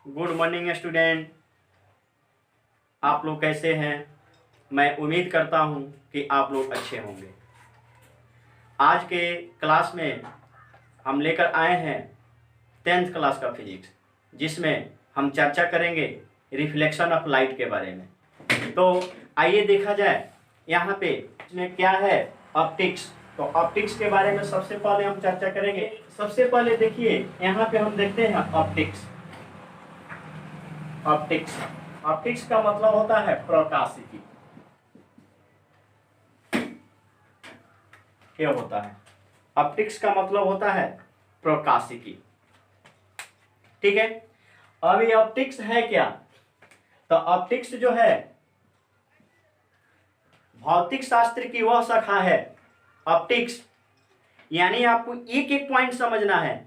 Good morning student. आप लोग कैसे हैं? मैं उम्मीद करता हूं कि आप लोग अच्छे होंगे। आज के क्लास में हम लेकर आए हैं 10th क्लास का फिजिक्स, जिसमें हम चर्चा करेंगे रिफ्लेक्शन ऑफ लाइट के बारे में। तो आइए देखा जाए यहाँ पे इसमें क्या है, ऑप्टिक्स। तो ऑप्टिक्स के बारे में सबसे पहले हम चर्चा करेंगे। सबसे पहले देखिए यहाँ पे हम देखते हैं ऑप्टिक्स। ऑप्टिक्स ऑप्टिक्स का मतलब होता है प्रकाशिकी। क्या होता है? ऑप्टिक्स का मतलब होता है प्रकाशिकी। ठीक है, अब ये ऑप्टिक्स है क्या? तो ऑप्टिक्स जो है भौतिक शास्त्र की वह शाखा है। ऑप्टिक्स यानी आपको एक एक पॉइंट समझना है।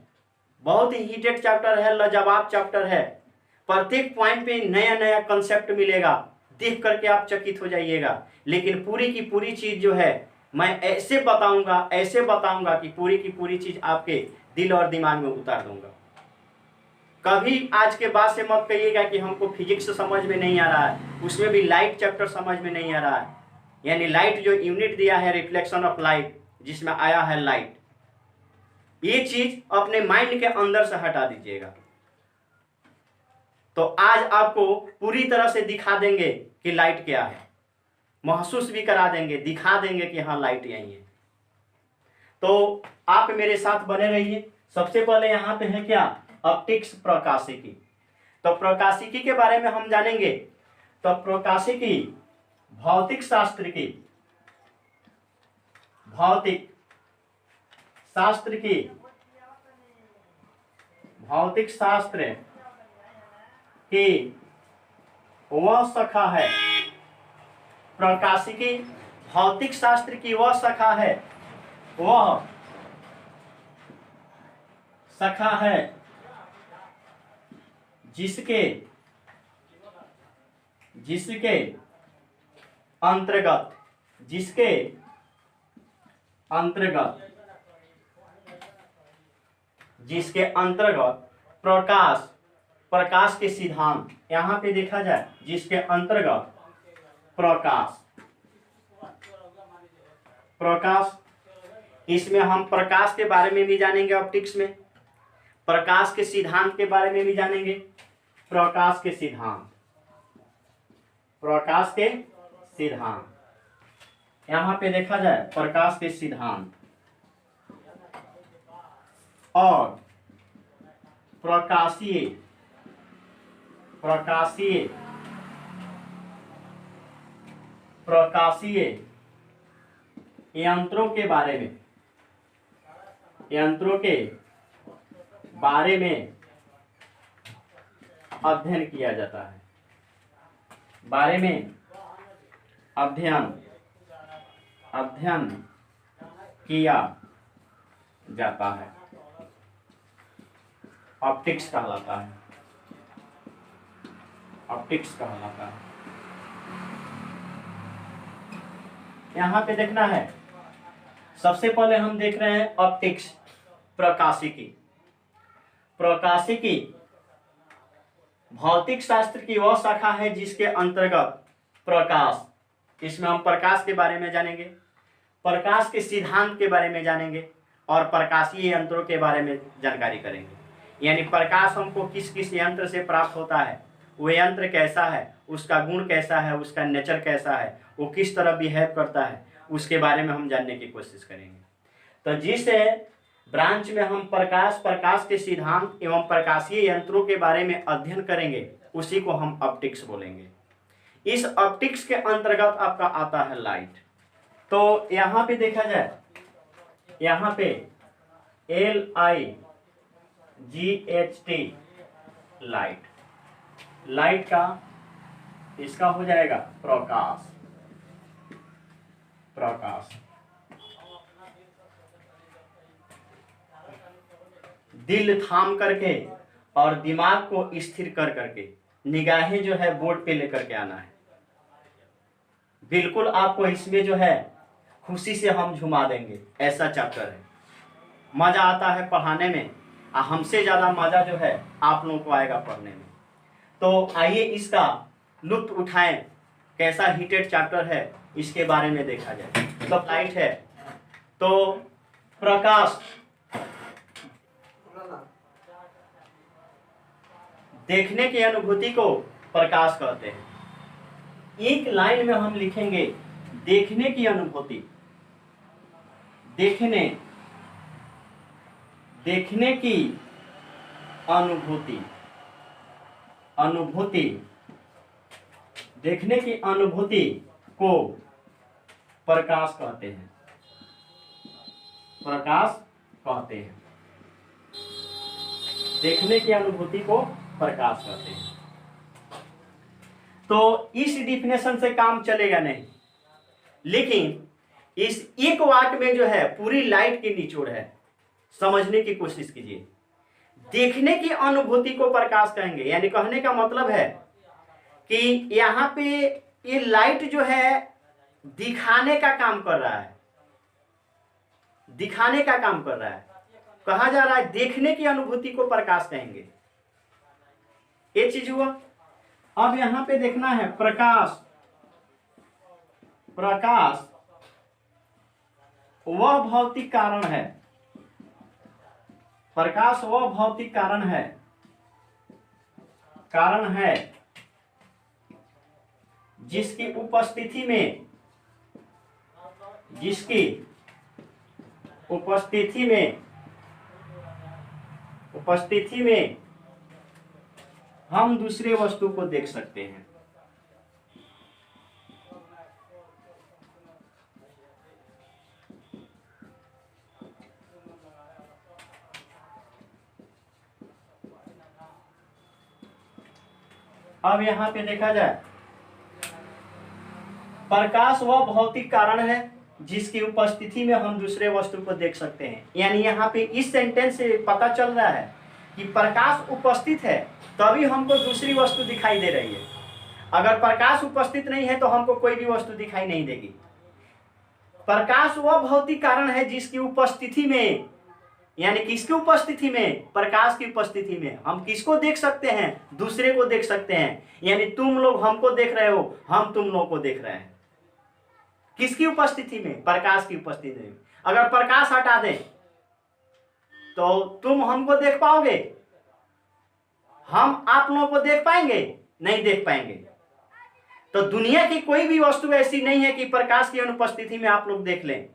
बहुत ही हीटेड चैप्टर है, लाजवाब चैप्टर है। प्रत्येक पॉइंट पे नया नया कंसेप्ट मिलेगा, देख करके आप चकित हो जाइएगा। लेकिन पूरी की पूरी चीज जो है मैं ऐसे बताऊंगा कि पूरी की पूरी चीज आपके दिल और दिमाग में उतार दूंगा। कभी आज के बाद से मत कहिएगा कि हमको फिजिक्स समझ में नहीं आ रहा है, उसमें भी लाइट चैप्टर समझ में नहीं आ रहा है। यानी लाइट जो यूनिट दिया है रिफ्लेक्शन ऑफ लाइट, जिसमें आया है लाइट, ये चीज अपने माइंड के अंदर से हटा दीजिएगा। तो आज आपको पूरी तरह से दिखा देंगे कि लाइट क्या है, महसूस भी करा देंगे, दिखा देंगे कि हाँ लाइट यही है। तो आप मेरे साथ बने रहिए। सबसे पहले यहाँ पे है क्या, ऑप्टिक्स, प्रकाशिकी। तो प्रकाशिकी के बारे में हम जानेंगे। तो प्रकाशिकी भौतिक शास्त्र की भौतिक शास्त्र की वह शाखा है। प्रकाशिकी भौतिक शास्त्र की वह शाखा है, वह शाखा है जिसके अंतर्गत प्रकाश के सिद्धांत, यहां पे देखा जाए जिसके अंतर्गत प्रकाश, इसमें हम प्रकाश के बारे में भी जानेंगे। ऑप्टिक्स में प्रकाश के सिद्धांत के बारे में भी जानेंगे। प्रकाश के सिद्धांत यहां पे देखा जाए प्रकाश के सिद्धांत और प्रकाशीय यंत्रों के बारे में अध्ययन किया जाता है। अध्ययन किया जाता है, ऑप्टिक्स कहलाता है। यहां पे देखना है, सबसे पहले हम देख रहे हैं ऑप्टिक्स, प्रकाशिकी भौतिक शास्त्र की वह शाखा है जिसके अंतर्गत प्रकाश, इसमें हम प्रकाश के बारे में जानेंगे, प्रकाश के सिद्धांत के बारे में जानेंगे और प्रकाशीय यंत्रों के बारे में जानकारी करेंगे। यानी प्रकाश हमको किस किस यंत्र से प्राप्त होता है, वो यंत्र कैसा है, उसका गुण कैसा है, उसका नेचर कैसा है, वो किस तरह बिहेव करता है, उसके बारे में हम जानने की कोशिश करेंगे। तो जिस ब्रांच में हम प्रकाश के सिद्धांत एवं प्रकाशीय यंत्रों के बारे में अध्ययन करेंगे, उसी को हम ऑप्टिक्स बोलेंगे। इस ऑप्टिक्स के अंतर्गत आपका आता है लाइट। तो यहां पे देखा जाए, यहां पे LIGHT लाइट का इसका हो जाएगा प्रकाश। दिल थाम करके और दिमाग को स्थिर कर करके निगाहें जो है बोर्ड पे लेकर के आना है। बिल्कुल आपको इसमें जो है खुशी से हम झुमा देंगे, ऐसा चैप्टर है। मजा आता है पढ़ाने में, हमसे ज्यादा मजा जो है आप लोगों को आएगा पढ़ने में। तो आइए इसका लुत्फ उठाएं, कैसा हीटेड चैप्टर है इसके बारे में देखा जाए। मतलब लाइट है तो प्रकाश देखने की अनुभूति को प्रकाश कहते हैं। एक लाइन में हम लिखेंगे देखने की अनुभूति, देखने की अनुभूति, देखने की अनुभूति को प्रकाश कहते हैं, प्रकाश कहते हैं। देखने की अनुभूति को प्रकाश कहते हैं। तो इस डिफिनेशन से काम चलेगा नहीं, लेकिन इस एक वाक्य में जो है पूरी लाइट की निचोड़ है। समझने की कोशिश कीजिए। देखने की अनुभूति को प्रकाश कहेंगे, यानी कहने का मतलब है कि यहां पे ये लाइट जो है दिखाने का काम कर रहा है, दिखाने का काम कर रहा है। कहा जा रहा है देखने की अनुभूति को प्रकाश कहेंगे। ये चीज हुआ। अब यहां पे देखना है प्रकाश, प्रकाश वह भौतिक कारण है, प्रकाश वह भौतिक कारण है, कारण है जिसकी उपस्थिति में, जिसकी उपस्थिति में हम दूसरे वस्तु को देख सकते हैं। अब यहां पे देखा जाए प्रकाश वह भौतिक कारण है जिसकी उपस्थिति में हम दूसरे वस्तु को देख सकते हैं। यानी यहाँ पे इस सेंटेंस से पता चल रहा है कि प्रकाश उपस्थित है तभी हमको दूसरी वस्तु दिखाई दे रही है। अगर प्रकाश उपस्थित नहीं है तो हमको कोई भी वस्तु दिखाई नहीं देगी। प्रकाश वह भौतिक कारण है जिसकी उपस्थिति में, यानी किसकी उपस्थिति में, प्रकाश की उपस्थिति में हम किसको देख सकते हैं, दूसरे को देख सकते हैं। यानी तुम लोग हमको देख रहे हो, हम तुम लोग को देख रहे हैं। किसकी उपस्थिति में, प्रकाश की उपस्थिति में। अगर प्रकाश हटा दें तो तुम हमको देख पाओगे, हम आप लोगों को देख पाएंगे, नहीं देख पाएंगे। तो दुनिया की कोई भी वस्तु ऐसी नहीं है कि प्रकाश की अनुपस्थिति में आप लोग देख लें।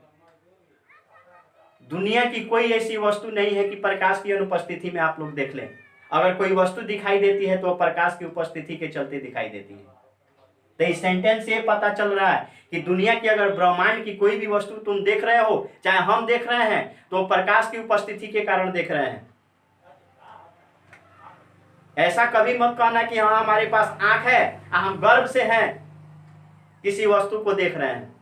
दुनिया की कोई ऐसी वस्तु नहीं है कि प्रकाश की अनुपस्थिति में आप लोग देख लें। अगर कोई वस्तु दिखाई देती है तो प्रकाश की उपस्थिति के चलते दिखाई देती है। तो इस सेंटेंस से पता चल रहा है कि दुनिया की, अगर ब्रह्मांड की कोई भी वस्तु तुम देख रहे हो, चाहे हम देख रहे हैं, तो प्रकाश की उपस्थिति के कारण देख रहे हैं। ऐसा कभी मत कहना कि हाँ हमारे पास आंख है, हम गर्व से हैं किसी वस्तु को देख रहे हैं।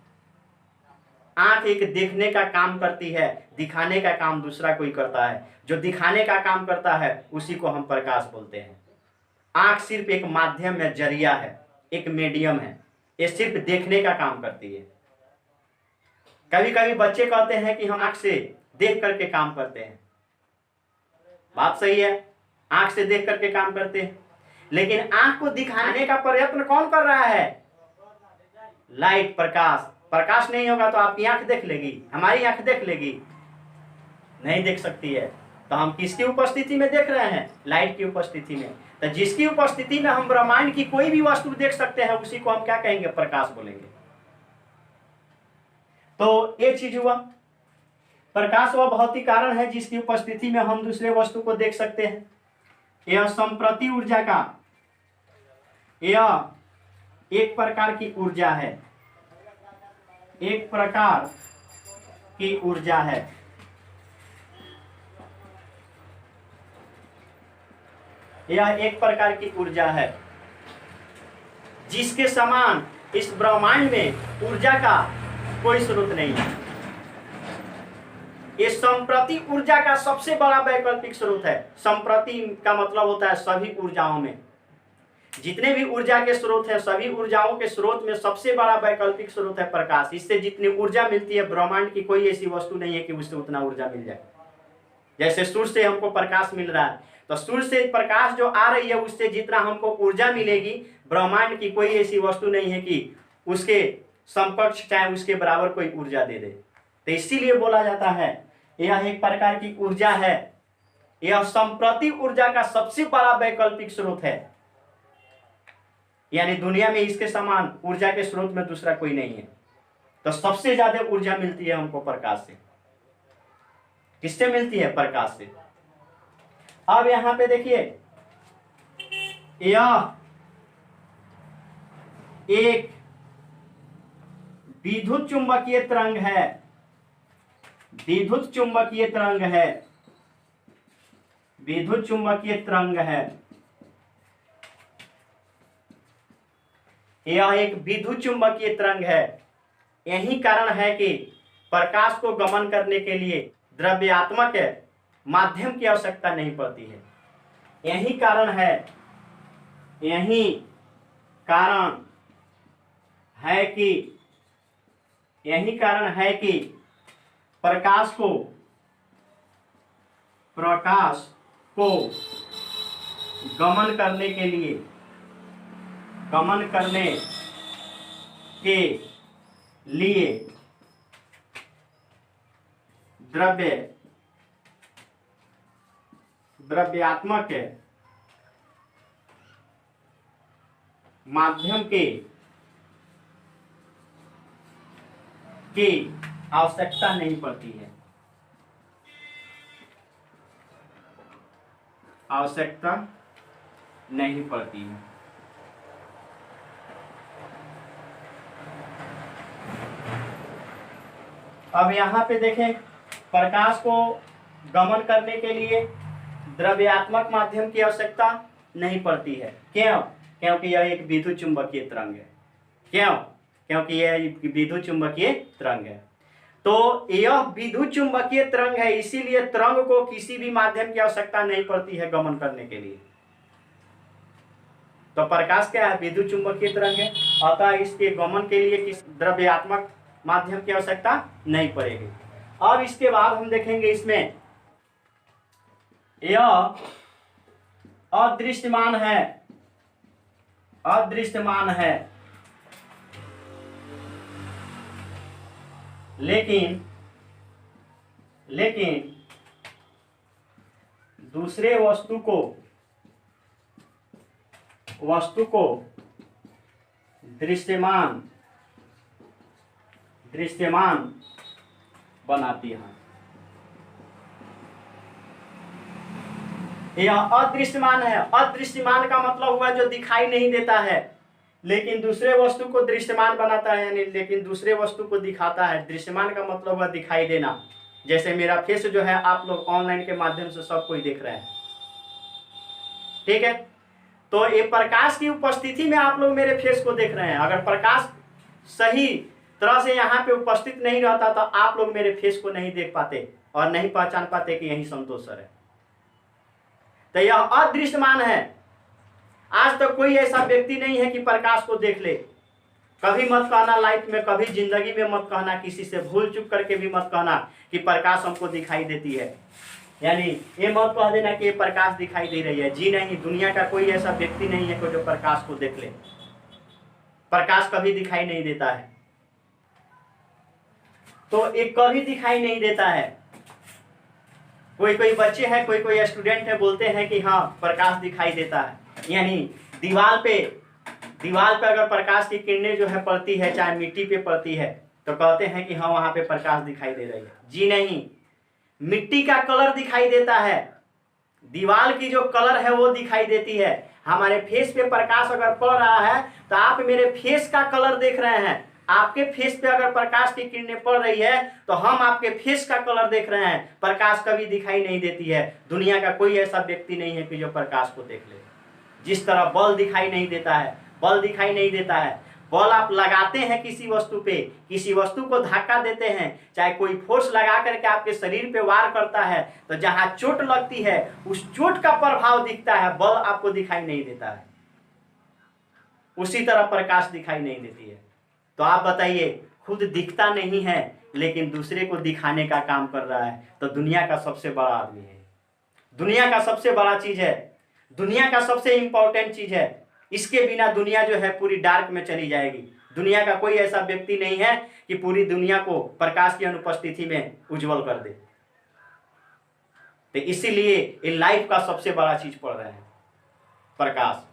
आंख एक देखने का काम करती है, दिखाने का काम दूसरा कोई करता है। जो दिखाने का काम करता है उसी को हम प्रकाश बोलते हैं। आंख सिर्फ एक माध्यम है, जरिया है, एक मीडियम है। ये सिर्फ देखने का काम करती है। कभी कभी बच्चे कहते हैं कि हम आंख से देख करके काम करते हैं। बात सही है, आंख से देख करके काम करते हैं, लेकिन आंख को दिखाने का प्रयत्न कौन कर रहा है? लाइट, प्रकाश। प्रकाश नहीं होगा तो आपकी आंख देख लेगी, हमारी आंख देख लेगी? नहीं देख सकती है। तो हम किसकी उपस्थिति में देख रहे हैं? लाइट की उपस्थिति में। तो जिसकी उपस्थिति में हम ब्रह्मांड की कोई भी वस्तु देख सकते हैं उसी को हम क्या कहेंगे? प्रकाश बोलेंगे। तो ये चीज हुआ। प्रकाश वह भौतिक कारण है जिसकी उपस्थिति में हम दूसरे वस्तु को देख सकते हैं। यह संप्रति ऊर्जा का, यह एक प्रकार की ऊर्जा है, एक प्रकार की ऊर्जा है। यह एक प्रकार की ऊर्जा है जिसके समान इस ब्रह्मांड में ऊर्जा का कोई स्रोत नहीं है। ये संप्रति ऊर्जा का सबसे बड़ा वैकल्पिक स्रोत है। संप्रति का मतलब होता है सभी ऊर्जाओं में, जितने भी ऊर्जा के स्रोत हैं, सभी ऊर्जाओं के स्रोत में सबसे बड़ा वैकल्पिक स्रोत है प्रकाश। इससे जितनी ऊर्जा मिलती है, ब्रह्मांड की कोई ऐसी वस्तु नहीं है कि उससे उतना ऊर्जा मिल जाए। जैसे सूर्य से हमको प्रकाश मिल रहा है, तो सूर्य से प्रकाश जो आ रही है उससे जितना हमको ऊर्जा मिलेगी, ब्रह्मांड की कोई ऐसी वस्तु नहीं है कि उसके समकक्ष चाहे उसके बराबर कोई ऊर्जा दे दे। तो इसीलिए बोला जाता है यह एक प्रकार की ऊर्जा है, यह संप्रति ऊर्जा का सबसे बड़ा वैकल्पिक स्रोत है। यानी दुनिया में इसके समान ऊर्जा के स्रोत में दूसरा कोई नहीं है। तो सबसे ज्यादा ऊर्जा मिलती है हमको प्रकाश से। किससे मिलती है? प्रकाश से। अब यहां पे देखिए, यह एक विद्युत चुंबकीय तरंग है, विद्युत चुंबकीय तरंग है, विद्युत चुंबकीय तरंग है। यह एक विद्युत चुंबकीय तरंग है। यही कारण है कि प्रकाश को गमन करने के लिए द्रव्यात्मक माध्यम की आवश्यकता नहीं पड़ती है। यही कारण है, यही कारण है कि यही कारण है कि प्रकाश को गमन करने के लिए, गमन करने के लिए द्रव्यात्मक माध्यम की आवश्यकता नहीं पड़ती है, आवश्यकता नहीं पड़ती है। अब यहाँ पे देखें, प्रकाश को गमन करने के लिए द्रव्यात्मक माध्यम की आवश्यकता नहीं पड़ती है। क्यों? क्योंकि यह एक विद्युत चुंबकीय तरंग है। क्यों? क्योंकि यह विद्युत चुंबकीय तरंग है। तो यह विद्युत चुंबकीय तरंग है, इसीलिए तरंग को किसी भी माध्यम की आवश्यकता नहीं पड़ती है गमन करने के लिए। तो प्रकाश क्या है? विद्युत चुंबकीय तरंग है, अतः इसके गमन के लिए किसी द्रव्यात्मक माध्यम की आवश्यकता नहीं पड़ेगी। अब इसके बाद हम देखेंगे, इसमें यह अदृश्यमान है, अदृश्यमान है, लेकिन दूसरे वस्तु को दृश्यमान बनाती है। यह अदृश्यमान है। अदृश्यमान का मतलब हुआ जो दिखाई नहीं देता है, लेकिन दूसरे वस्तु को दृश्यमान बनाता है, यानी लेकिन दूसरे वस्तु को दिखाता है। दृश्यमान का मतलब हुआ दिखाई देना। जैसे मेरा फेस जो है, आप लोग ऑनलाइन के माध्यम से सब कोई देख रहे हैं, ठीक है। तो ये प्रकाश की उपस्थिति में आप लोग मेरे फेस को देख रहे हैं। अगर प्रकाश सही तरह से यहाँ पे उपस्थित नहीं रहता तो आप लोग मेरे फेस को नहीं देख पाते और नहीं पहचान पाते कि यही संतोष सर है। तो यह अदृश्यमान है। आज तक कोई ऐसा व्यक्ति नहीं है कि प्रकाश को देख ले। कभी मत कहना लाइफ में, कभी जिंदगी में मत कहना, किसी से भूल चूक करके भी मत कहना कि प्रकाश हमको दिखाई देती है। यानी ये मत कह देना कि ये प्रकाश दिखाई दे रही है। जी नहीं, दुनिया का कोई ऐसा व्यक्ति नहीं है जो प्रकाश को देख ले। प्रकाश कभी दिखाई नहीं देता है। तो ये कभी दिखाई नहीं देता है। कोई बच्चे हैं, कोई स्टूडेंट है, बोलते हैं कि हाँ प्रकाश दिखाई देता है। यानी दीवार पे अगर प्रकाश की किरणें जो है पड़ती है, चाहे मिट्टी पे पड़ती है, तो कहते हैं कि हाँ वहां पे प्रकाश दिखाई दे रही है। जी नहीं, मिट्टी का कलर दिखाई देता है, दीवार की जो कलर है वो दिखाई देती है। हमारे फेस पे प्रकाश अगर पड़ रहा है तो आप मेरे फेस का कलर देख रहे हैं। आपके फेस पे अगर प्रकाश की किरणें पड़ रही है तो हम आपके फेस का कलर देख रहे हैं। प्रकाश कभी दिखाई नहीं देती है। दुनिया का कोई ऐसा व्यक्ति नहीं है कि जो प्रकाश को देख ले। जिस तरह बल दिखाई नहीं देता है, बल दिखाई नहीं देता है। बल आप लगाते हैं किसी वस्तु पे, किसी वस्तु को धक्का देते हैं, चाहे कोई फोर्स लगा करके आपके शरीर पे वार करता है, तो जहां चोट लगती है उस चोट का प्रभाव दिखता है, बल आपको दिखाई नहीं देता है। उसी तरह प्रकाश दिखाई नहीं देती है। तो आप बताइए, खुद दिखता नहीं है लेकिन दूसरे को दिखाने का काम कर रहा है, तो दुनिया का सबसे बड़ा आदमी है। दुनिया का सबसे बड़ा चीज है, दुनिया का सबसे इंपॉर्टेंट चीज है। इसके बिना दुनिया जो है पूरी डार्क में चली जाएगी। दुनिया का कोई ऐसा व्यक्ति नहीं है कि पूरी दुनिया को प्रकाश की अनुपस्थिति में उज्जवल कर दे। तो इसीलिए ये लाइफ का सबसे बड़ा चीज पढ़ रहे हैं, प्रकाश।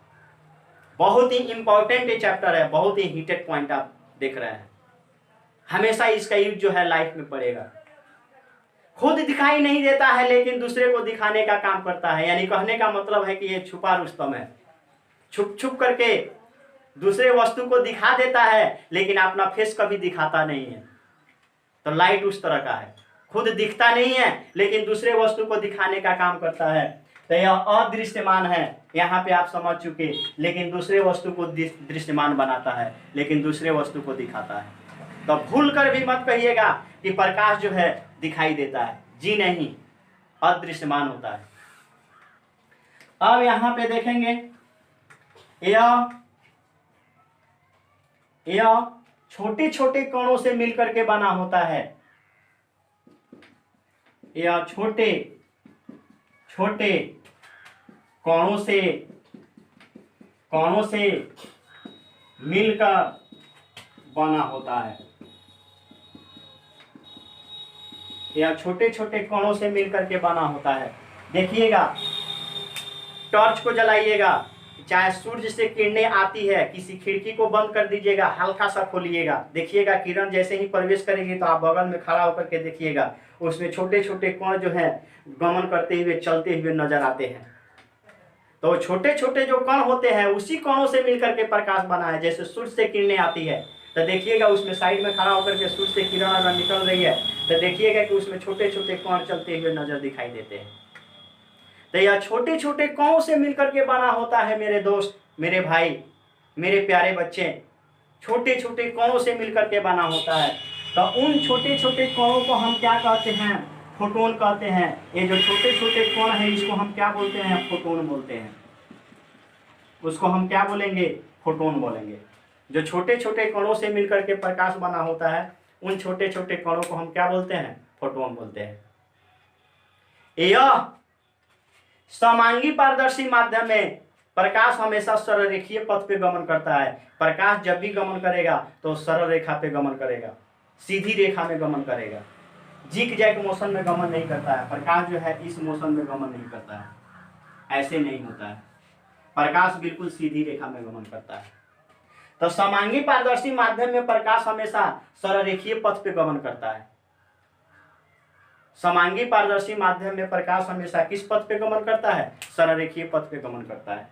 बहुत ही इंपॉर्टेंट ये चैप्टर है, बहुत ही हीटेड पॉइंट आप देख रहे हैं। हमेशा इसका यूज जो है लाइफ में पड़ेगा। खुद दिखाई नहीं देता है लेकिन दूसरे को दिखाने का काम करता है। यानी कहने का मतलब है कि ये छुपा रुस्तम है, छुप छुप करके दूसरे वस्तु को दिखा देता है लेकिन अपना फेस कभी दिखाता नहीं है। तो लाइट उस तरह का है, खुद दिखता नहीं है लेकिन दूसरे वस्तु को दिखाने का काम करता है। तो यह अदृश्यमान है, यहाँ पे आप समझ चुके, लेकिन दूसरे वस्तु को दृश्यमान बनाता है, लेकिन दूसरे वस्तु को दिखाता है। तो भूल कर भी मत कहिएगा कि प्रकाश जो है दिखाई देता है, जी नहीं, अदृश्यमान होता है। अब यहाँ पे देखेंगे, यह छोटे छोटे कणों से मिलकर के बना होता है। यह छोटे छोटे कणों से मिलकर बना होता है। यह छोटे छोटे कणों से मिलकर के बना होता है। देखिएगा, टॉर्च को जलाइएगा, चाहे सूर्य से किरणें आती है, किसी खिड़की को बंद कर दीजिएगा, हल्का सा खोलिएगा, देखिएगा किरण जैसे ही प्रवेश करेगी तो आप बगल में खड़ा होकर के देखिएगा, उसमें छोटे छोटे कण जो हैं गमन करते हुए चलते हुए नजर आते हैं। तो छोटे छोटे जो कण होते हैं उसी कणों से मिलकर के प्रकाश बना है। जैसे सूर्य से किरणें आती है तो देखिएगा उसमें साइड में खड़ा होकर के सूर्य से किरण अगर निकल रही है तो देखिएगा कि उसमें छोटे छोटे कण चलते हुए नजर दिखाई देते हैं। तो यह छोटे छोटे कणों से मिलकर के बना होता है मेरे दोस्त, मेरे भाई, मेरे प्यारे बच्चे, छोटे छोटे कणों से मिलकर के बना होता है। तो उन छोटे छोटे कणों को हम क्या कहते हैं? फोटोन कहते हैं। ये जो छोटे छोटे कण है इसको हम क्या बोलते हैं? फोटोन बोलते हैं। उसको हम क्या बोलेंगे? फोटोन बोलेंगे। जो छोटे छोटे कणों से मिलकर के प्रकाश बना होता है उन छोटे छोटे कणों को हम क्या बोलते हैं? फोटोन बोलते हैं। यह समांगी पारदर्शी माध्यम में प्रकाश हमेशा सरल रेखीय पथ पे गमन करता है। प्रकाश जब भी गमन करेगा तो सरल रेखा पे गमन करेगा, सीधी रेखा में गमन करेगा, जिग जैग मोशन में गमन नहीं करता है। प्रकाश जो है इस मोशन में गमन नहीं करता है, ऐसे नहीं होता है। प्रकाश बिल्कुल सीधी रेखा में गमन करता है। तो समांगी पारदर्शी माध्यम में प्रकाश हमेशा सरल रेखीय पथ पे गमन करता है। समांगी पारदर्शी माध्यम में प्रकाश हमेशा किस पथ पे गमन करता है? सरल रेखीय पथ पे गमन करता है।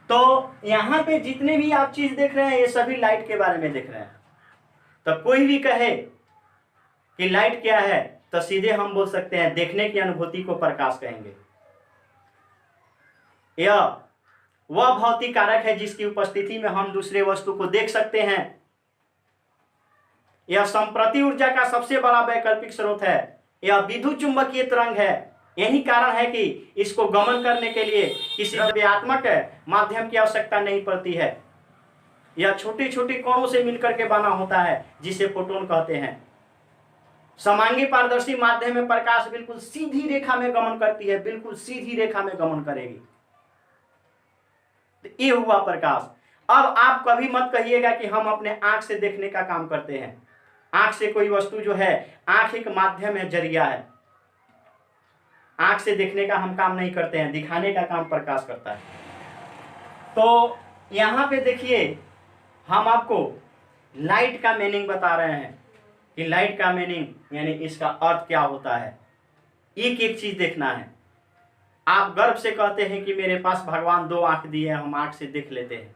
तो यहाँ पे जितने भी आप चीज देख रहे हैं ये सभी लाइट के बारे में देख रहे हैं। तो कोई भी कहे कि लाइट क्या है तो सीधे हम बोल सकते हैं देखने की अनुभूति को प्रकाश कहेंगे। यह वह भौतिक कारक है जिसकी उपस्थिति में हम दूसरे वस्तु को देख सकते हैं। यह संप्रति ऊर्जा का सबसे बड़ा वैकल्पिक स्रोत है। यह विद्युत चुंबकीय तरंग है। यही कारण है कि इसको गमन करने के लिए किसी द्रव्यात्मक माध्यम की आवश्यकता नहीं पड़ती है। यह छोटे छोटे कणों से मिलकर के बना होता है जिसे फोटोन कहते हैं। समांगी पारदर्शी माध्यम में प्रकाश बिल्कुल सीधी रेखा में गमन करती है, बिल्कुल सीधी रेखा में गमन करेगी। तो ये हुआ प्रकाश। अब आप कभी मत कहिएगा कि हम अपने आंख से देखने का काम करते हैं। आंख से कोई वस्तु जो है, आंख एक माध्यम है, जरिया है। आंख से देखने का हम काम नहीं करते हैं, दिखाने का काम प्रकाश करता है। तो यहाँ पे देखिए हम आपको लाइट का मीनिंग बता रहे हैं कि लाइट का मीनिंग यानी इसका अर्थ क्या होता है। एक एक चीज देखना है। आप गर्व से कहते हैं कि मेरे पास भगवान 2 आंख दिए हैं, हम आंख से देख लेते हैं।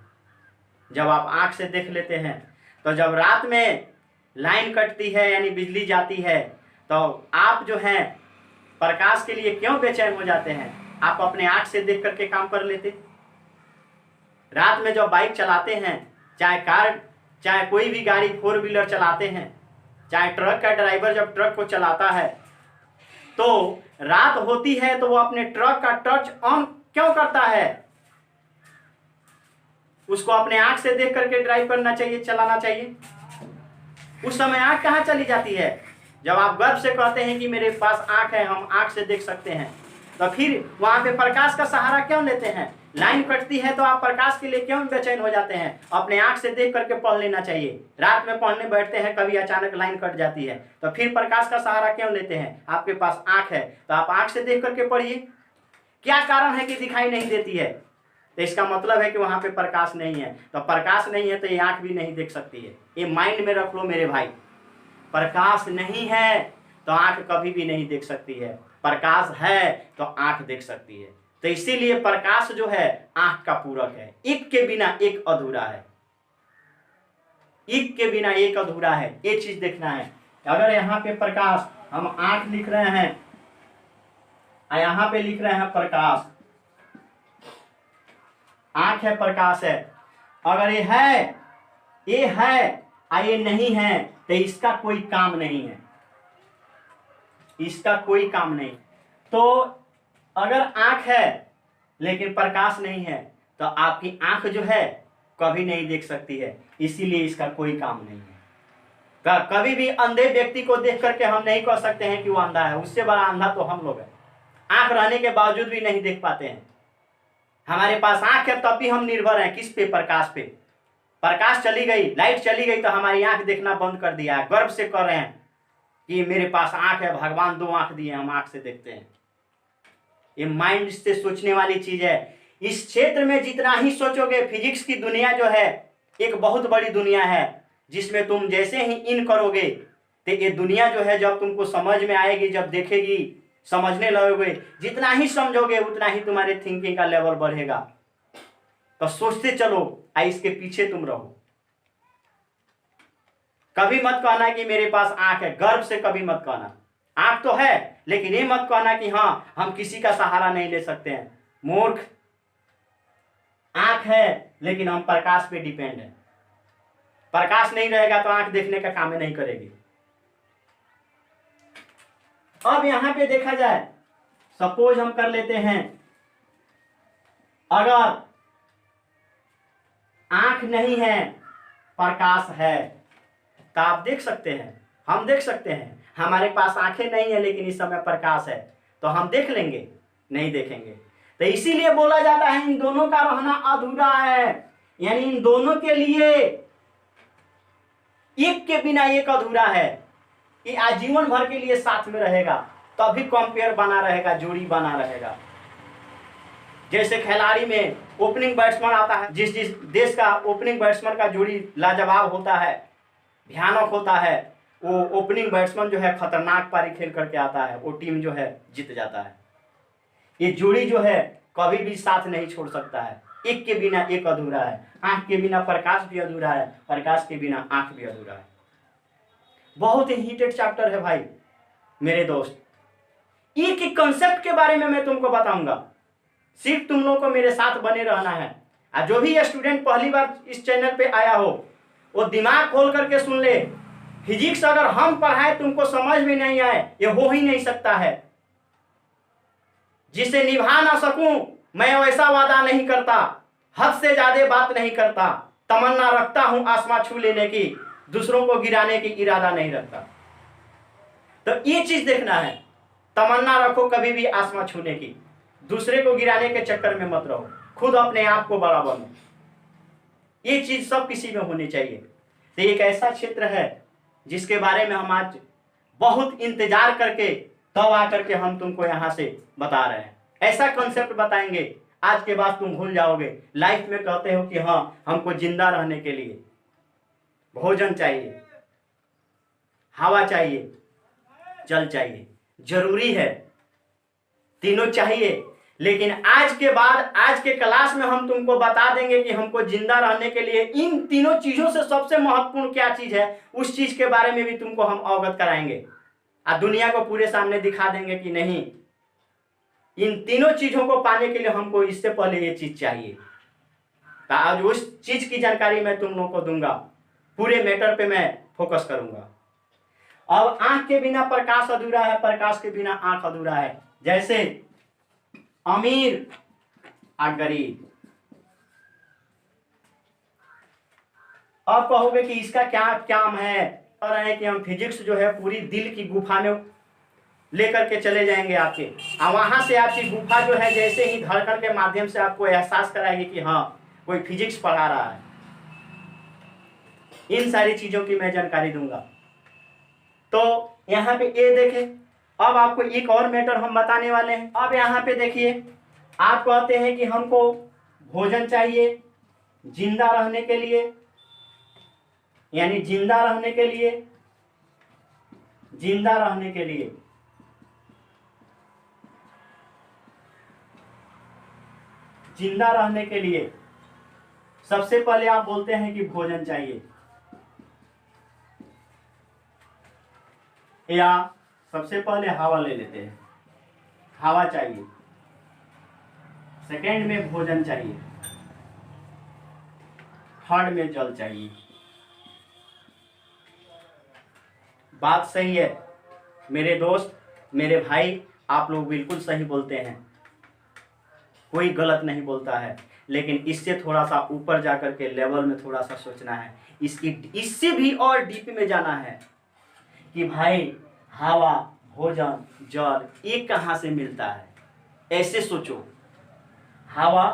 जब आप आंख से देख लेते हैं तो जब रात में लाइन कटती है यानी बिजली जाती है तो आप जो हैं प्रकाश के लिए क्यों बेचैन हो जाते हैं? आप अपने आंख से देख करके काम कर लेते। रात में जब बाइक चलाते हैं, चाहे कार, चाहे कोई भी गाड़ी 4 व्हीलर चलाते हैं, चाहे ट्रक का ड्राइवर जब ट्रक को चलाता है तो रात होती है तो वो अपने ट्रक का टॉर्च ऑन क्यों करता है? उसको अपने आंख से देख करके ड्राइव करना चाहिए, चलाना चाहिए। उस समय आंख कहाँ चली जाती है? जब आप गर्व से कहते हैं कि मेरे पास आंख है, हम आंख से देख सकते हैं, तो तो फिर वहां पे प्रकाश का सहारा क्यों लेते हैं? लाइन कटती है तो आप प्रकाश के लिए क्यों बेचैन हो जाते हैं? अपने आंख से देख करके पढ़ लेना चाहिए। रात में पढ़ने बैठते हैं, कभी अचानक लाइन कट जाती है, तो फिर प्रकाश का सहारा क्यों लेते हैं? आपके पास आंख है तो आप आंख से देख करके पढ़िए। क्या कारण है कि दिखाई नहीं देती है? तो इसका मतलब है कि वहां पे प्रकाश नहीं है। तो प्रकाश नहीं है तो ये आंख भी नहीं देख सकती है। ये माइंड में रख लो मेरे भाई। प्रकाश नहीं है तो आंख कभी भी नहीं देख सकती है, प्रकाश है तो आंख देख सकती है। तो इसीलिए प्रकाश जो है आंख का पूरक है। एक के बिना एक अधूरा है, एक के बिना एक अधूरा है। ये चीज देखना है। अगर यहाँ पे प्रकाश, हम आंख लिख रहे हैं, यहाँ पे लिख रहे हैं प्रकाश, आंख है प्रकाश है। अगर ये है, ये है ये नहीं है तो इसका कोई काम नहीं है, इसका कोई काम नहीं। तो अगर आंख है लेकिन प्रकाश नहीं है तो आपकी आंख जो है कभी नहीं देख सकती है, इसीलिए इसका कोई काम नहीं है। कभी भी अंधे व्यक्ति को देख करके हम नहीं कह सकते हैं कि वो अंधा है। उससे बड़ा अंधा तो हम लोग हैं। आंख रहने के बावजूद भी नहीं देख पाते हैं। हमारे पास आंख है तब भी हम निर्भर हैं किस पे? प्रकाश पे। प्रकाश चली गई, लाइट चली गई तो हमारी आंख देखना बंद कर दिया है। गर्व से कर रहे हैं कि मेरे पास आंख है, भगवान 2 आंख दिए, हम आंख से देखते हैं। ये माइंड से सोचने वाली चीज है। इस क्षेत्र में जितना ही सोचोगे, फिजिक्स की दुनिया जो है एक बहुत बड़ी दुनिया है, जिसमें तुम जैसे ही इन करोगे तो ये दुनिया जो है जब तुमको समझ में आएगी, जब देखेगी, समझने लगोगे, जितना ही समझोगे उतना ही तुम्हारे थिंकिंग का लेवल बढ़ेगा। तो सोचते चलो, इसके पीछे तुम रहो। कभी मत कहना कि मेरे पास आंख है, गर्व से कभी मत कहना। आंख तो है लेकिन ये मत कहना कि हाँ हम किसी का सहारा नहीं ले सकते हैं। मूर्ख, आंख है लेकिन हम प्रकाश पे डिपेंड है। प्रकाश नहीं रहेगा तो आंख देखने का काम नहीं करेगी। अब यहां पे देखा जाए, सपोज हम कर लेते हैं, अगर आंख नहीं है प्रकाश है तो आप देख सकते हैं, हम देख सकते हैं। हमारे पास आंखें नहीं है लेकिन इस समय प्रकाश है तो हम देख लेंगे? नहीं देखेंगे। तो इसीलिए बोला जाता है इन दोनों का रहना अधूरा है। यानी इन दोनों के लिए, एक के बिना एक अधूरा है। ये आजीवन भर के लिए साथ में रहेगा तभी कंपेयर बना रहेगा, जोड़ी बना रहेगा। जैसे खिलाड़ी में ओपनिंग बैट्समैन आता है, जिस जिस देश का ओपनिंग बैट्समैन का जोड़ी लाजवाब होता है, भयानक होता है, वो ओपनिंग बैट्समैन जो है खतरनाक पारी खेल करके आता है, वो टीम जो है जीत जाता है। ये जोड़ी जो है कभी भी साथ नहीं छोड़ सकता है। एक के बिना एक अधूरा है। आंख के बिना प्रकाश भी अधूरा है, प्रकाश के बिना आंख भी अधूरा है। बहुत ही हीटेड चैप्टर है भाई मेरे दोस्त। एक एक कंसेप्ट के बारे में मैं तुमको बताऊंगा, सिर्फ तुम लोग को मेरे साथ बने रहना है। और जो भी स्टूडेंट पहली बार इस चैनल पे आया हो वो दिमाग खोल करके सुन ले। फिजिक्स अगर हम पढ़ाए तुमको समझ में नहीं आए, ये हो ही नहीं सकता है। जिसे निभा ना सकूं मैं वैसा वादा नहीं करता, हद से ज्यादा बात नहीं करता, तमन्ना रखता हूं आसमां छू लेने की, दूसरों को गिराने की इरादा नहीं रखता। तो ये चीज देखना है, तमन्ना रखो कभी भी आसमां छूने की, दूसरे को गिराने के चक्कर में मत रहो, खुद अपने आप को बड़ा बनो। ये चीज सब किसी में होनी चाहिए। तो एक ऐसा क्षेत्र है जिसके बारे में हम आज बहुत इंतजार करके तब आकर के हम तुमको यहाँ से बता रहे हैं। ऐसा कॉन्सेप्ट बताएंगे आज के बाद तुम भूल जाओगे। लाइफ में कहते हो कि हाँ हमको जिंदा रहने के लिए भोजन चाहिए, हवा चाहिए, जल चाहिए, जरूरी है, तीनों चाहिए। लेकिन आज के बाद, आज के क्लास में हम तुमको बता देंगे कि हमको जिंदा रहने के लिए इन तीनों चीजों से सबसे महत्वपूर्ण क्या चीज है, उस चीज के बारे में भी तुमको हम अवगत कराएंगे और दुनिया को पूरे सामने दिखा देंगे कि नहीं, इन तीनों चीजों को पाने के लिए हमको इससे पहले ये चीज चाहिए। तो आज उस चीज की जानकारी मैं तुम लोगों को दूंगा, पूरे मैटर पे मैं फोकस करूंगा। अब आंख के बिना प्रकाश अधूरा है, प्रकाश के बिना आंख अधूरा है। जैसे अमीर और गरीब। अब कहोगे कि इसका क्या काम है? कह रहे हैं कि हम फिजिक्स जो है पूरी दिल की गुफा में लेकर के चले जाएंगे आपके, और वहां से आपकी गुफा जो है जैसे ही धड़कन के माध्यम से आपको एहसास कराएगी कि हाँ कोई फिजिक्स पढ़ा रहा है। इन सारी चीजों की मैं जानकारी दूंगा। तो यहाँ पे ये देखें, अब आपको एक और मैटर हम बताने वाले हैं। अब यहाँ पे देखिए, आप कहते हैं कि हमको भोजन चाहिए जिंदा रहने के लिए, यानी जिंदा रहने के लिए, जिंदा रहने के लिए जिंदा रहने के लिए सबसे पहले आप बोलते हैं कि भोजन चाहिए, या सबसे पहले हवा ले लेते हैं, हवा चाहिए, सेकंड में भोजन चाहिए, थर्ड में जल चाहिए। बात सही है मेरे दोस्त, मेरे भाई, आप लोग बिल्कुल सही बोलते हैं, कोई गलत नहीं बोलता है। लेकिन इससे थोड़ा सा ऊपर जाकर के लेवल में थोड़ा सा सोचना है, इससे भी और डीप में जाना है कि भाई हवा, भोजन, जल ये कहाँ से मिलता है। ऐसे सोचो, हवा,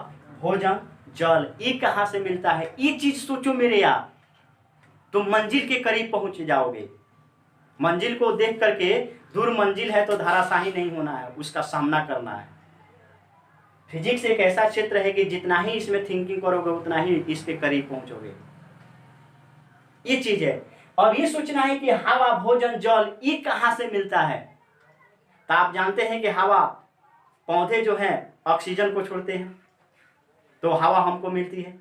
भोजन, जल ये कहाँ से मिलता है, ये चीज सोचो मेरे यार, तुम मंजिल के करीब पहुंच जाओगे। मंजिल को देख करके, दूर मंजिल है तो धराशाही नहीं होना है, उसका सामना करना है। फिजिक्स एक ऐसा क्षेत्र है कि जितना ही इसमें थिंकिंग करोगे उतना ही इसके करीब पहुंचोगे, ये चीज है। अब ये सोचना है कि हवा, भोजन, जल ये कहां से मिलता है। तो आप जानते हैं कि हवा, पौधे जो हैं ऑक्सीजन को छोड़ते हैं, तो हवा हमको मिलती है।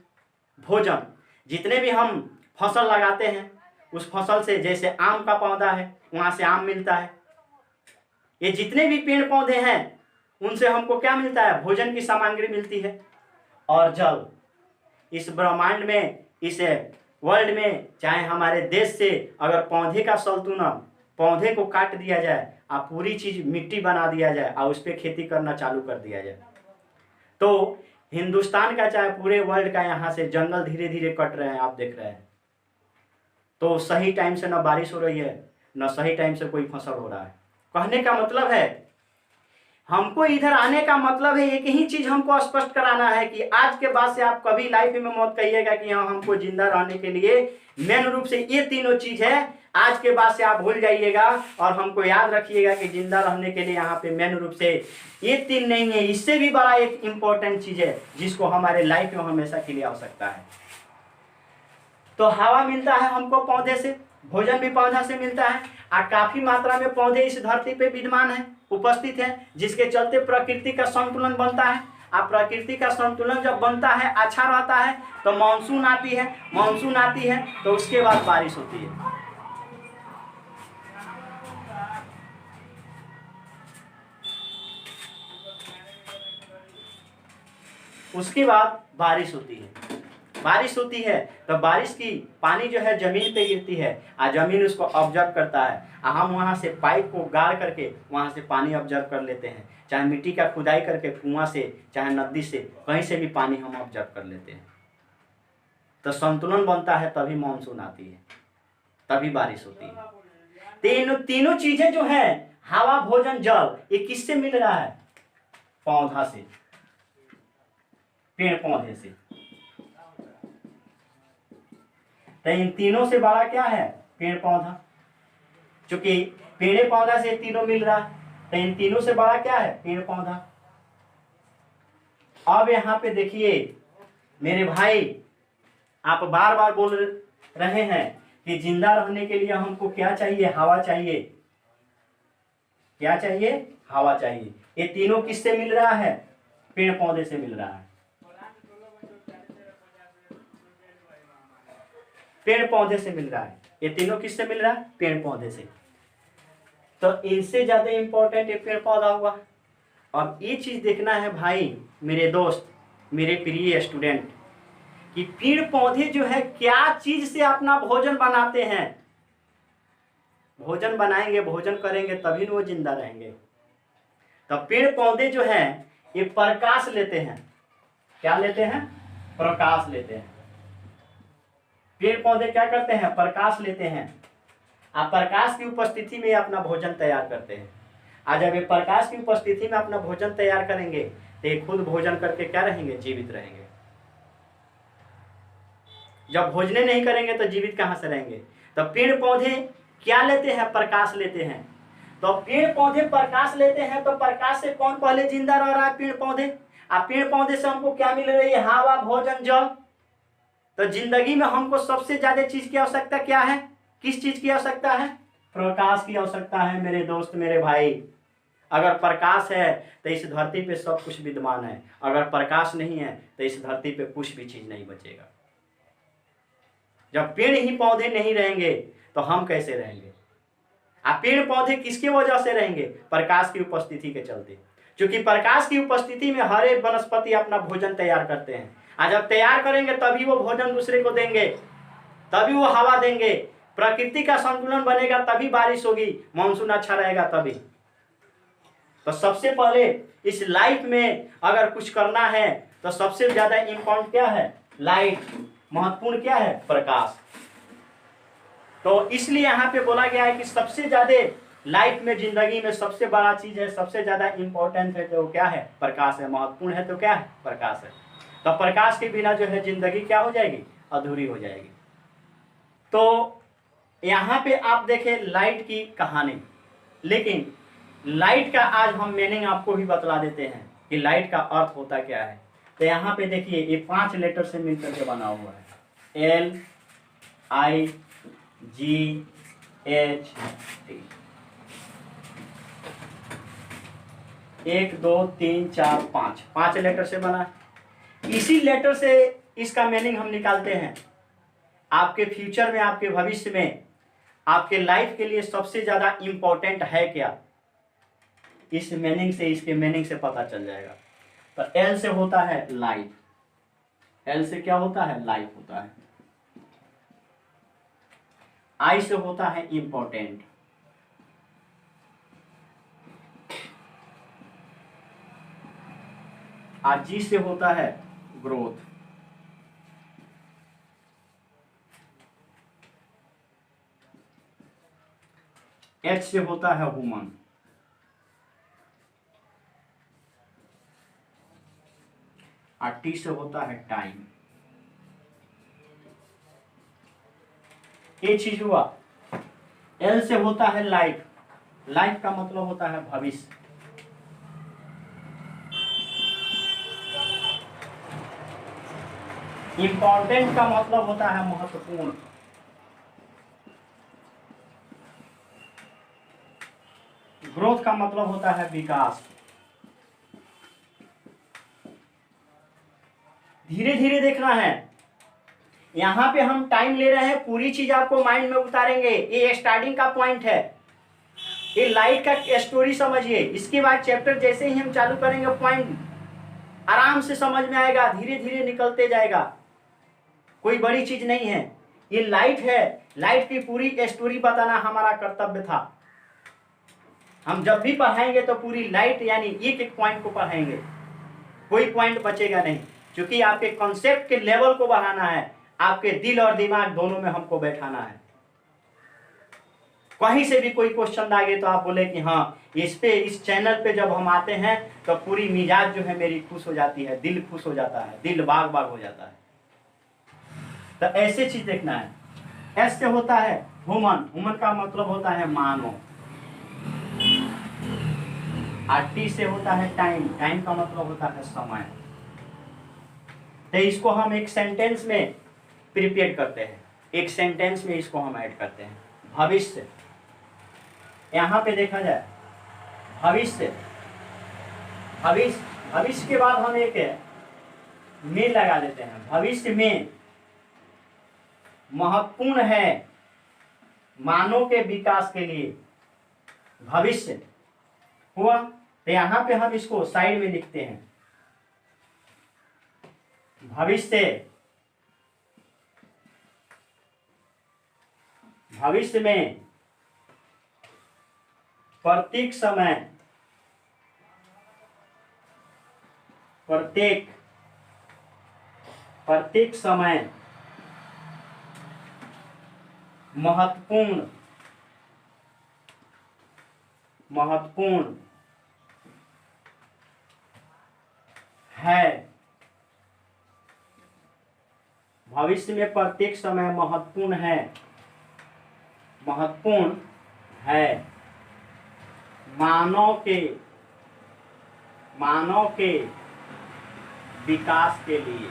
भोजन, जितने भी हम फसल लगाते हैं उस फसल से, जैसे आम का पौधा है वहां से आम मिलता है, ये जितने भी पेड़ पौधे हैं उनसे हमको क्या मिलता है, भोजन की सामग्री मिलती है। और जल, इस ब्रह्मांड में, इस वर्ल्ड में, चाहे हमारे देश से अगर पौधे का संतुलन, पौधे को काट दिया जाए और पूरी चीज मिट्टी बना दिया जाए और उस पर खेती करना चालू कर दिया जाए, तो हिंदुस्तान का चाहे पूरे वर्ल्ड का यहाँ से जंगल धीरे धीरे कट रहे हैं, आप देख रहे हैं। तो सही टाइम से न बारिश हो रही है, न सही टाइम से कोई फसल हो रहा है। कहने का मतलब है, हमको इधर आने का मतलब है, एक ही चीज हमको स्पष्ट कराना है कि आज के बाद से आप कभी लाइफ में मत कहिएगा कि हाँ हमको जिंदा रहने के लिए मेन रूप से ये तीनों चीज है। आज के बाद से आप भूल जाइएगा और हमको याद रखिएगा कि जिंदा रहने के लिए यहाँ पे मेन रूप से ये तीन नहीं है, इससे भी बड़ा एक इंपॉर्टेंट चीज है जिसको हमारे लाइफ में हमेशा के लिए आवश्यकता है। तो हवा मिलता है हमको पौधे से, भोजन भी पौधा से मिलता है, और काफी मात्रा में पौधे इस धरती पे विद्यमान है, उपस्थित है, जिसके चलते प्रकृति का संतुलन बनता है। अब प्रकृति का संतुलन जब बनता है, अच्छा रहता है, तो मानसून आती है, मानसून आती है तो उसके बाद बारिश होती है। उसके बाद बारिश होती है, बारिश होती है तो बारिश की पानी जो है जमीन पे गिरती है और जमीन उसको ऑब्जर्व करता है, और हम वहां से पाइप को गाड़ करके वहां से पानी ऑब्जर्व कर लेते हैं, चाहे मिट्टी का खुदाई करके कुआं से, चाहे नदी से, कहीं से भी पानी हम ऑब्जर्व कर लेते हैं। तो संतुलन बनता है, तभी मानसून आती है, तभी बारिश होती है। तीनों चीजें जो है, हवा, भोजन, जल, ये किससे मिल रहा है, पौधा से, पेड़ पौधे से। तो इन तीनों से बड़ा क्या है, पेड़ पौधा। चूंकि पेड़ पौधा से तीनों मिल रहा है, तो इन तीनों से बड़ा क्या है, पेड़ पौधा। अब यहाँ पे देखिए मेरे भाई, आप बार बार बोल रहे हैं कि जिंदा रहने के लिए हमको क्या चाहिए, हवा चाहिए। क्या चाहिए, हवा चाहिए। ये तीनों किससे मिल रहा है, पेड़ पौधे से मिल रहा है, पेड़ पौधे से मिल रहा है। ये तीनों किससे मिल रहा है, पेड़ पौधे से। तो इनसे ज्यादा इंपॉर्टेंट ये पेड़ पौधा हुआ। अब ये चीज देखना है भाई, मेरे दोस्त, मेरे प्रिय स्टूडेंट, कि पेड़ पौधे जो है क्या चीज से अपना भोजन बनाते हैं। भोजन बनाएंगे, भोजन करेंगे, तभी वो जिंदा रहेंगे। तो पेड़ पौधे जो है ये प्रकाश लेते हैं। क्या लेते हैं, प्रकाश लेते हैं। पेड़ पौधे क्या करते हैं, प्रकाश लेते हैं, और प्रकाश की उपस्थिति में अपना भोजन तैयार करते हैं। आज जब ये प्रकाश की उपस्थिति में अपना भोजन तैयार करेंगे तो ये खुद भोजन करके क्या रहेंगे, जीवित रहेंगे। जब भोजने नहीं करेंगे तो जीवित कहां से रहेंगे। तो पेड़ पौधे क्या लेते हैं, प्रकाश लेते हैं। तो पेड़ पौधे प्रकाश लेते हैं, तो प्रकाश से कौन पहले जिंदा रह रहा है, पेड़ पौधे। अब पेड़ पौधे से हमको क्या मिल रही है, हवा, भोजन, जल। तो जिंदगी में हमको सबसे ज्यादा चीज की आवश्यकता क्या है, किस चीज की आवश्यकता है, प्रकाश की आवश्यकता है मेरे दोस्त, मेरे भाई। अगर प्रकाश है तो इस धरती पे सब कुछ विद्यमान है, अगर प्रकाश नहीं है तो इस धरती पे कुछ भी चीज नहीं बचेगा। जब पेड़ ही पौधे नहीं रहेंगे तो हम कैसे रहेंगे। अब पेड़ पौधे किसकी वजह से रहेंगे, प्रकाश की उपस्थिति के चलते। क्योंकि प्रकाश की उपस्थिति में हर एक वनस्पति अपना भोजन तैयार करते हैं। आज जब तैयार करेंगे तभी वो भोजन दूसरे को देंगे, तभी वो हवा देंगे, प्रकृति का संतुलन बनेगा, तभी बारिश होगी, मानसून अच्छा रहेगा तभी। तो सबसे पहले इस लाइफ में अगर कुछ करना है तो सबसे ज्यादा इंपॉर्टेंट क्या है, लाइट। महत्वपूर्ण क्या है, प्रकाश। तो इसलिए यहाँ पे बोला गया है कि सबसे ज्यादा लाइफ में, जिंदगी में सबसे बड़ा चीज है, सबसे ज्यादा इंपॉर्टेंट है तो क्या है, प्रकाश है। महत्वपूर्ण है तो क्या है, प्रकाश है। तो प्रकाश के बिना जो है जिंदगी क्या हो जाएगी, अधूरी हो जाएगी। तो यहाँ पे आप देखें लाइट की कहानी, लेकिन लाइट का आज हम मीनिंग आपको भी बतला देते हैं कि लाइट का अर्थ होता क्या है। तो यहाँ पे देखिए ये 5 लेटर से मिलकर के बना हुआ है, LIGHT। 1 2 3 4 5 लेटर से बना है। इसी लेटर से इसका मीनिंग हम निकालते हैं। आपके फ्यूचर में, आपके भविष्य में, आपके लाइफ के लिए सबसे ज्यादा इंपॉर्टेंट है क्या, इस मीनिंग से, इसके मीनिंग से पता चल जाएगा। तो L से होता है लाइफ। L से क्या होता है, लाइफ होता है। I से होता है इंपॉर्टेंट। और G से होता है ग्रोथ। H से होता है ह्यूमन। और T से होता है टाइम। ये चीज हुआ। L से होता है लाइफ। लाइफ का मतलब होता है भविष्य। इंपॉर्टेंट का मतलब होता है महत्वपूर्ण। ग्रोथ का मतलब होता है विकास। धीरे धीरे देखना है। यहां पे हम टाइम ले रहे हैं, पूरी चीज आपको माइंड में उतारेंगे। ये स्टार्टिंग का पॉइंट है, ये लाइट का स्टोरी समझिए। इसके बाद चैप्टर जैसे ही हम चालू करेंगे, पॉइंट आराम से समझ में आएगा, धीरे धीरे निकलते जाएगा। कोई बड़ी चीज नहीं है, ये लाइट है। लाइट की पूरी स्टोरी बताना हमारा कर्तव्य था। हम जब भी पढ़ाएंगे तो पूरी लाइट यानी एक एक पॉइंट को पढ़ाएंगे, कोई पॉइंट बचेगा नहीं। क्योंकि आपके कॉन्सेप्ट के लेवल को बढ़ाना है, आपके दिल और दिमाग दोनों में हमको बैठाना है। कहीं से भी कोई क्वेश्चन आ गए तो आप बोले कि हाँ, इस चैनल पे जब हम आते हैं तो पूरी मिजाज जो है मेरी खुश हो जाती है, दिल खुश हो जाता है, दिल बाग बाग हो जाता है। तो ऐसे चीज देखना है। एस से होता है ह्यूमन। ह्यूमन का मतलब होता है मानव। और टी से होता है टाइम। टाइम का मतलब होता है समय। तो इसको हम एक सेंटेंस में प्रिपेयर करते हैं, एक सेंटेंस में इसको हम ऐड करते हैं। भविष्य, यहां पे देखा जाए भविष्य, भविष्य के बाद हम एक में लगा देते हैं। भविष्य में महत्वपूर्ण है मानव के विकास के लिए। भविष्य हुआ तो यहां पे हम इसको साइड में लिखते हैं। भविष्य में प्रत्येक समय, प्रत्येक समय महत्वपूर्ण महत्वपूर्ण है, भविष्य में प्रत्येक समय महत्वपूर्ण है मानव के विकास के लिए।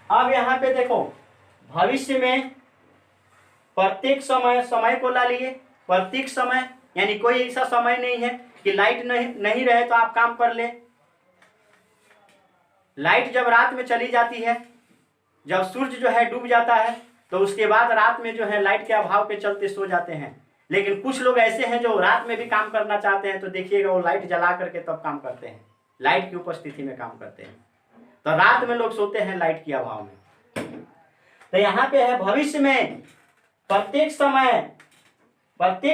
अब यहाँ पे देखो, भविष्य में प्रत्येक समय को ला लिए। प्रत्येक समय यानी कोई ऐसा समय नहीं है कि लाइट नहीं रहे तो आप काम कर ले। लाइट जब रात में चली जाती है, जब सूर्य जो है डूब जाता है, तो उसके बाद रात में जो है लाइट के अभाव के चलते सो जाते हैं। लेकिन कुछ लोग ऐसे हैं जो रात में भी काम करना चाहते हैं, तो देखिएगा वो लाइट जला करके तब काम करते हैं, लाइट की उपस्थिति में काम करते हैं। तो रात में लोग सोते हैं लाइट के अभाव में। तो यहाँ पे है भविष्य में प्रत्येक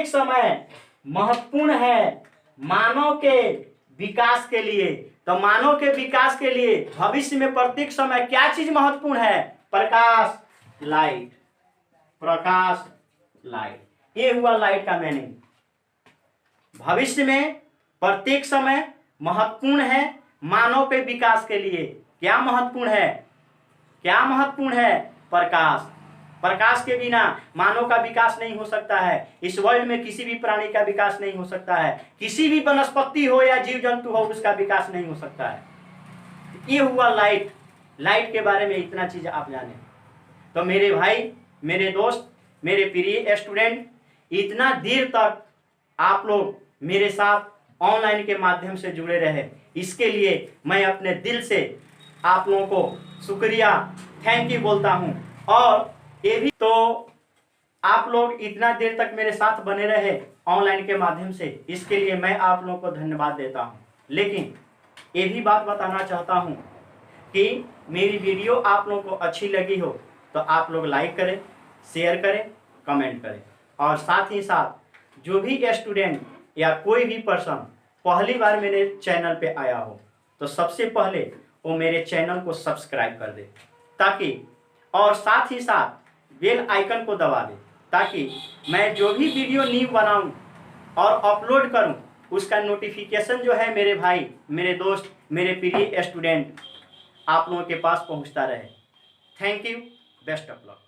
समय महत्वपूर्ण है मानव के विकास के लिए। तो मानव के विकास के लिए भविष्य में प्रत्येक समय क्या चीज महत्वपूर्ण है? प्रकाश, लाइट। ये हुआ लाइट का मीनिंग। भविष्य में प्रत्येक समय महत्वपूर्ण है मानव के विकास के लिए। क्या महत्वपूर्ण है? प्रकाश के बिना मानव का विकास नहीं हो सकता है। इस वर्ल्ड में किसी भी प्राणी का विकास नहीं हो सकता है। किसी भी वनस्पति हो या जीव जंतु हो, उसका विकास नहीं हो सकता है। ये हुआ लाइट के बारे में इतना चीज आप जाने। तो मेरे भाई, मेरे दोस्त, मेरे प्रिय स्टूडेंट, इतना देर तक आप लोग मेरे साथ ऑनलाइन के माध्यम से जुड़े रहे, इसके लिए मैं अपने दिल से आप लोगों को शुक्रिया, थैंक यू बोलता हूं। और ये भी तो आप लोग इतना देर तक मेरे साथ बने रहे ऑनलाइन के माध्यम से, इसके लिए मैं आप लोगों को धन्यवाद देता हूं। लेकिन ये भी बात बताना चाहता हूं कि मेरी वीडियो आप लोगों को अच्छी लगी हो तो आप लोग लाइक करें, शेयर करें, कमेंट करें। और साथ ही साथ जो भी स्टूडेंट या कोई भी पर्सन पहली बार मेरे चैनल पे आया हो, तो सबसे पहले वो मेरे चैनल को सब्सक्राइब कर दे, ताकि, और साथ ही साथ बेल आइकन को दबा दे, ताकि मैं जो भी वीडियो न्यू बनाऊं और अपलोड करूं, उसका नोटिफिकेशन जो है मेरे भाई, मेरे दोस्त, मेरे प्रिय स्टूडेंट आप लोगों के पास पहुंचता रहे। Thank you, best of luck.